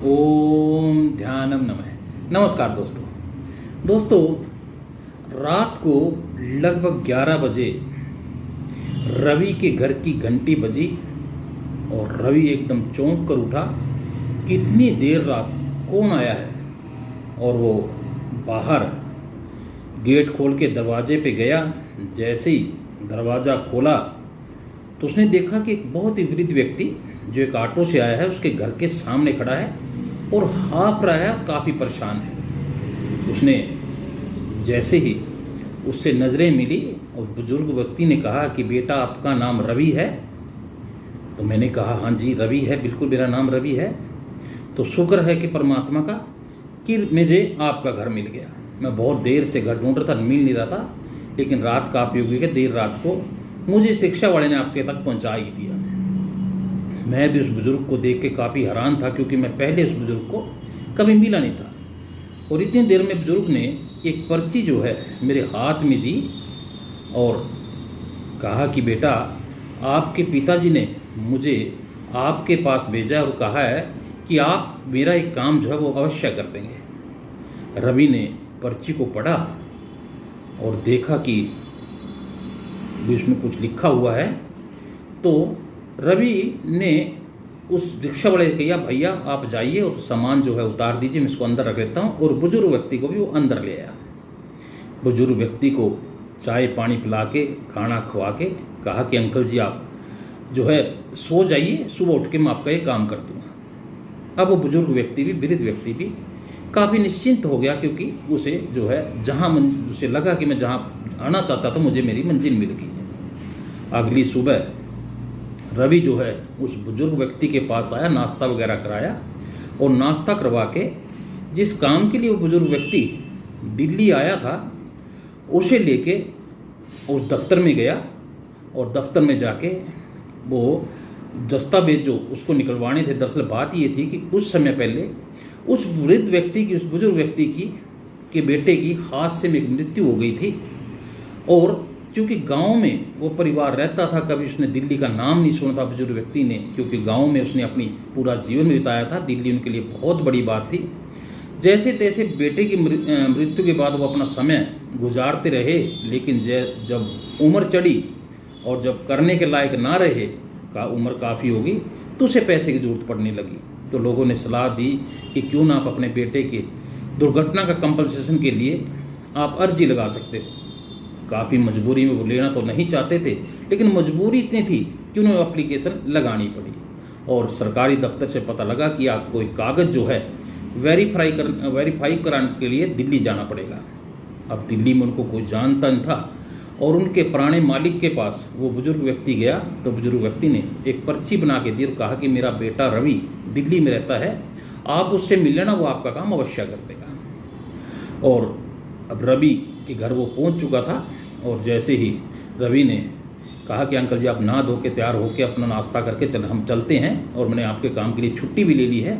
ओम ध्यानम नमः। नमस्कार दोस्तों, रात को लगभग 11 बजे रवि के घर की घंटी बजी और रवि एकदम चौंक कर उठा। कितनी देर रात, कौन आया है? और वो बाहर गेट खोल के दरवाजे पे गया। जैसे ही दरवाज़ा खोला तो उसने देखा कि एक बहुत ही वृद्ध व्यक्ति जो एक ऑटो से आया है उसके घर के सामने खड़ा है और हाँफ रहा है, काफ़ी परेशान है। उसने जैसे ही उससे नज़रें मिली और बुजुर्ग व्यक्ति ने कहा कि बेटा आपका नाम रवि है? तो मैंने कहा हाँ जी रवि है, बिल्कुल मेरा नाम रवि है। तो शुक्र है कि परमात्मा का कि मुझे आपका घर मिल गया। मैं बहुत देर से घर ढूंढ रहा था, मिल नहीं रहा था, लेकिन रात काफ़ी हो गई कि देर रात को मुझे शिक्षा वाले ने आपके तक पहुंचा ही दिया। मैं भी उस बुज़ुर्ग को देख के काफ़ी हैरान था, क्योंकि मैं पहले उस बुज़ुर्ग को कभी मिला नहीं था। और इतनी देर में बुज़ुर्ग ने एक पर्ची जो है मेरे हाथ में दी और कहा कि बेटा आपके पिताजी ने मुझे आपके पास भेजा और कहा है कि आप मेरा एक काम जो है वो अवश्य कर देंगे। रवि ने पर्ची को पढ़ा और देखा कि इसमें कुछ लिखा हुआ है। तो रवि ने उस रिक्शा वाले को कहा भैया आप जाइए और सामान जो है उतार दीजिए, मैं इसको अंदर रख लेता हूँ। और बुजुर्ग व्यक्ति को भी वो अंदर ले आया। बुजुर्ग व्यक्ति को चाय पानी पिला के खाना खवा के कहा कि अंकल जी आप जो है सो जाइए, सुबह उठ के मैं आपका ये काम कर दूँगा। अब वो बुजुर्ग व्यक्ति भी, वृद्ध व्यक्ति भी काफ़ी निश्चिंत हो गया, क्योंकि उसे जो है जहाँ उसे लगा कि मैं जहाँ आना चाहता था मुझे मेरी मंजिल मिल गई। अगली सुबह रवि जो है उस बुजुर्ग व्यक्ति के पास आया, नाश्ता वगैरह कराया और नाश्ता करवा के जिस काम के लिए वो बुजुर्ग व्यक्ति दिल्ली आया था उसे लेके उस दफ्तर में गया। और दफ्तर में जाके वो दस्तावेज जो उसको निकलवाने थे, दरअसल बात ये थी कि कुछ समय पहले उस वृद्ध व्यक्ति की, उस बुजुर्ग व्यक्ति की के बेटे की हादसे में मृत्यु हो गई थी। और क्योंकि गांव में वो परिवार रहता था, कभी उसने दिल्ली का नाम नहीं सुना था बुजुर्ग व्यक्ति ने, क्योंकि गांव में उसने अपनी पूरा जीवन बिताया था। दिल्ली उनके लिए बहुत बड़ी बात थी। जैसे तैसे बेटे की मृत्यु के बाद वो अपना समय गुजारते रहे, लेकिन जब उम्र चढ़ी और जब करने के लायक ना रहे, उम्र काफ़ी होगी, तो उसे पैसे की ज़रूरत पड़ने लगी। तो लोगों ने सलाह दी कि क्यों ना आप अपने बेटे के दुर्घटना का कंपनसेशन के लिए आप अर्जी लगा सकते हो। काफ़ी मजबूरी में वो लेना तो नहीं चाहते थे, लेकिन मजबूरी इतनी थी कि उन्हें एप्लीकेशन लगानी पड़ी। और सरकारी दफ्तर से पता लगा कि आपको एक कागज़ जो है वेरीफाई कराने के लिए दिल्ली जाना पड़ेगा। अब दिल्ली में उनको कोई जानता नहीं था और उनके पुराने मालिक के पास वो बुजुर्ग व्यक्ति गया। तो बुजुर्ग व्यक्ति ने एक पर्ची बना के दी और कहा कि मेरा बेटा रवि दिल्ली में रहता है, आप उससे मिल लेना, वो आपका काम अवश्य कर देगा। और अब रवि के घर वो पहुंच चुका था और जैसे ही रवि ने कहा कि अंकल जी आप नहा धो के तैयार होकर अपना नाश्ता करके हम चलते हैं, और मैंने आपके काम के लिए छुट्टी भी ले ली है,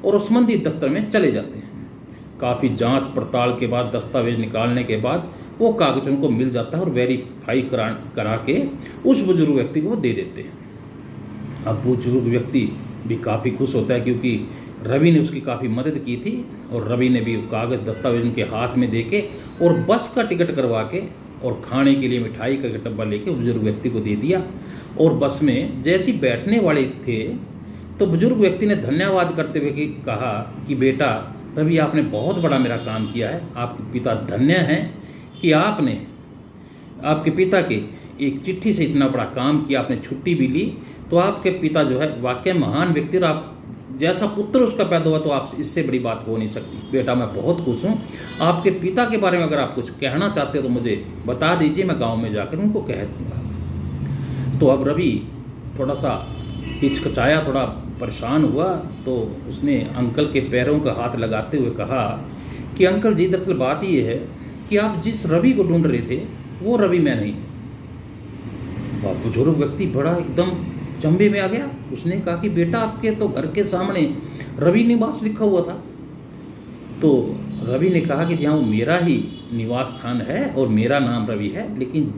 और उस संबंधित दफ्तर में चले जाते हैं। काफ़ी जांच पड़ताल के बाद, दस्तावेज निकालने के बाद वो कागज उनको मिल जाता है और वेरीफाई करा के उस बुजुर्ग व्यक्ति को वो दे देते हैं। अब बुजुर्ग व्यक्ति भी काफ़ी खुश होता है, क्योंकि रवि ने उसकी काफ़ी मदद की थी। और रवि ने भी कागज़ दस्तावेज उनके हाथ में दे के और बस का टिकट करवा के और खाने के लिए मिठाई का डब्बा लेके बुजुर्ग व्यक्ति को दे दिया। और बस में जैसे ही बैठने वाले थे तो बुजुर्ग व्यक्ति ने धन्यवाद करते हुए कहा कि बेटा रवि आपने बहुत बड़ा मेरा काम किया है, आपके पिता धन्य हैं कि आपने आपके पिता के एक चिट्ठी से इतना बड़ा काम किया, आपने छुट्टी भी ली। तो आपके पिता जो है वाकई महान व्यक्ति, और आप जैसा पुत्र उसका पैदा हुआ तो आप इससे बड़ी बात हो नहीं सकती। बेटा मैं बहुत खुश हूँ। आपके पिता के बारे में अगर आप कुछ कहना चाहते हो तो मुझे बता दीजिए, मैं गांव में जाकर उनको कह दूँगा। तो अब रवि थोड़ा सा हिचकिचाया, थोड़ा परेशान हुआ। तो उसने अंकल के पैरों का हाथ लगाते हुए कहा कि अंकल जी दरअसल बात ये है कि आप जिस रवि को ढूंढ रहे थे वो रवि मैं नहीं। वह बुजुर्ग व्यक्ति बड़ा एकदम चंबे में आ गया। उसने कहा कि बेटा आपके तो घर के सामने रवि निवास लिखा हुआ था। तो रवि ने कहा कि जहाँ वो मेरा ही निवास स्थान है और मेरा नाम रवि है, लेकिन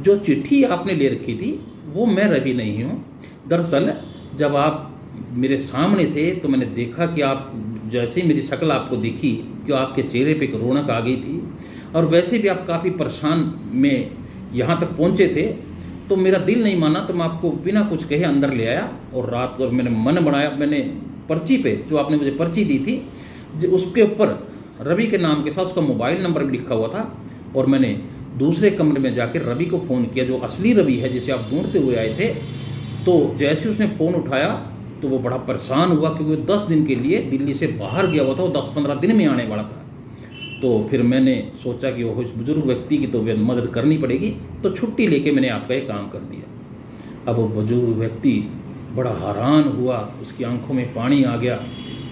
जो चिट्ठी आपने ले रखी थी वो मैं रवि नहीं हूँ। दरअसल जब आप मेरे सामने थे तो मैंने देखा कि आप जैसे ही मेरी शक्ल आपको दिखी कि आपके चेहरे पे एक रौनक आ गई थी, और वैसे भी आप काफ़ी परेशान में यहाँ तक पहुँचे थे। तो मेरा दिल नहीं माना, तो मैं आपको बिना कुछ कहे अंदर ले आया और रात को मैंने मन बनाया। मैंने पर्ची पे, जो आपने मुझे पर्ची दी थी, उसके ऊपर रवि के नाम के साथ उसका मोबाइल नंबर भी लिखा हुआ था, और मैंने दूसरे कमरे में जाकर रवि को फ़ोन किया, जो असली रवि है जिसे आप ढूंढते हुए आए थे। तो जैसे उसने फ़ोन उठाया तो वो बड़ा परेशान हुआ, क्योंकि वो 10 दिन के लिए दिल्ली से बाहर गया हुआ था, वो 10-15 दिन में आने वाला था। तो फिर मैंने सोचा कि वो उस बुजुर्ग व्यक्ति की तो मदद करनी पड़ेगी, तो छुट्टी लेके मैंने आपका ये काम कर दिया। अब वो बुजुर्ग व्यक्ति बड़ा हैरान हुआ, उसकी आंखों में पानी आ गया,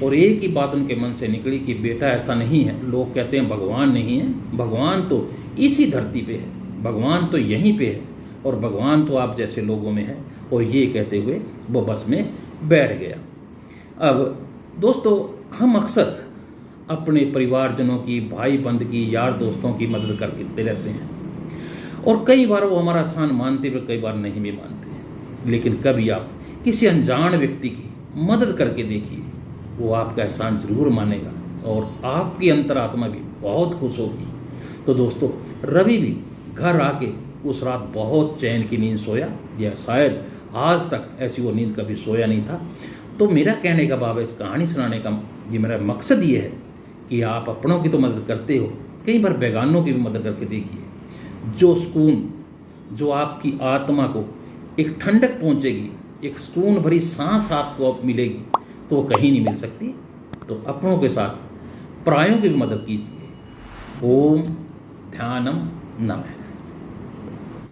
और एक ही बात उनके मन से निकली कि बेटा ऐसा नहीं है, लोग कहते हैं भगवान नहीं है, भगवान तो इसी धरती पे है, भगवान तो यहीं पे है, और भगवान तो आप जैसे लोगों में है। और ये कहते हुए वो बस में बैठ गया। अब दोस्तों, हम अक्सर अपने परिवारजनों की, भाई बंद की, यार दोस्तों की मदद करते रहते हैं, और कई बार वो हमारा एहसान मानते हुए कई बार नहीं भी मानते हैं। लेकिन कभी आप किसी अनजान व्यक्ति की मदद करके देखिए, वो आपका एहसान ज़रूर मानेगा और आपकी अंतरात्मा भी बहुत खुश होगी। तो दोस्तों, रवि भी घर आके उस रात बहुत चैन की नींद सोया, या शायद आज तक ऐसी वो नींद कभी सोया नहीं था। तो मेरा कहने का भाव है, इस कहानी सुनाने का ये मेरा मकसद ये है कि आप अपनों की तो मदद करते हो, कई बार बेगानों की भी मदद करके देखिए। जो सुकून, जो आपकी आत्मा को एक ठंडक पहुंचेगी, एक सुकून भरी सांस आपको मिलेगी, तो वो कहीं नहीं मिल सकती। तो अपनों के साथ परायों की भी मदद कीजिए। ओम ध्यानम नमः।